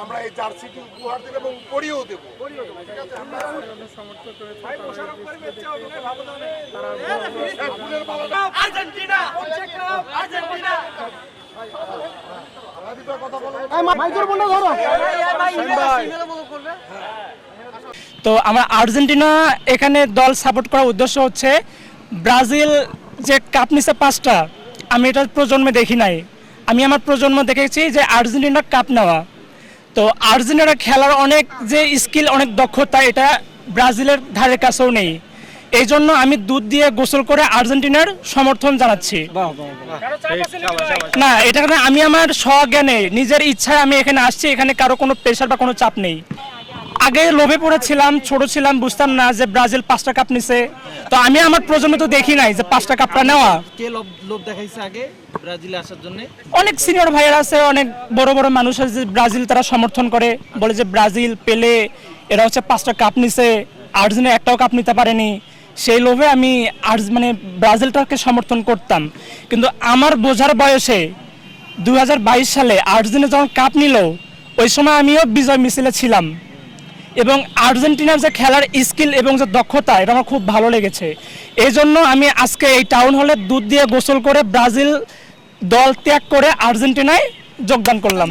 আমরা এই জার্সিটি উপহার দেব এবং পরিয়েও দেব। তো আমরা আর্জেন্টিনা এখানে দল সাপোর্ট করার উদ্দেশ্য হচ্ছে ব্রাজিল যে কাপ নিছে 5টা, আমি এটা প্রজন্মে দেখি নাই। আমি আমার প্রজন্ম দেখেছি যে আর্জেন্টিনা কাপ নেওয়া। তো আর্জেন্টিনা খেলার অনেক যে স্কিল, অনেক দক্ষতা, এটা ব্রাজিলের ধারে কাছেও নেই। এই জন্য আমি দুধ দিয়ে গোসল করে আর্জেন্টিনার সমর্থন জানাচ্ছি। না, এটা আমি আমার স্বজ্ঞানে নিজের ইচ্ছায় আমি এখানে আসছি, এখানে কারো কোনো প্রেশার বা কোনো চাপ নেই। আগে লোভে পড়েছিলাম, ছোট ছিলাম, বুঝতাম না যে ব্রাজিল 5টা কাপ নিছে। তো আমি আমার প্রজন্ম তো দেখি নাই যে 5টা কাপটা নেওয়া। কে লোভ দেখাইছে আগে ব্রাজিলে আসার জন্য? অনেক সিনিয়র ভাইয়েরা আছে, অনেক বড় বড় মানুষ আছে যে ব্রাজিল তারা সমর্থন করে, বলে যে ব্রাজিল পেলে এরা হচ্ছে 5টা কাপ নিছে, আর্জেন্টিনা একটাও কাপ নিতে পারেনি। সেই লোভে আমি মানে ব্রাজিলটাকে সমর্থন করতাম। কিন্তু আমার বোঝার বয়সে 2022 সালে আর্জেন্টিনা যখন কাপ নিল, ওই সময় আমিও বিজয় মিছিলে ছিলাম এবং আর্জেন্টিনার যে খেলার স্কিল এবং যে দক্ষতা, এটা আমার খুব ভালো লেগেছে। এই জন্য আমি আজকে এই টাউন হলে দুধ দিয়ে গোসল করে ব্রাজিল দল ত্যাগ করে আর্জেন্টিনায় যোগদান করলাম।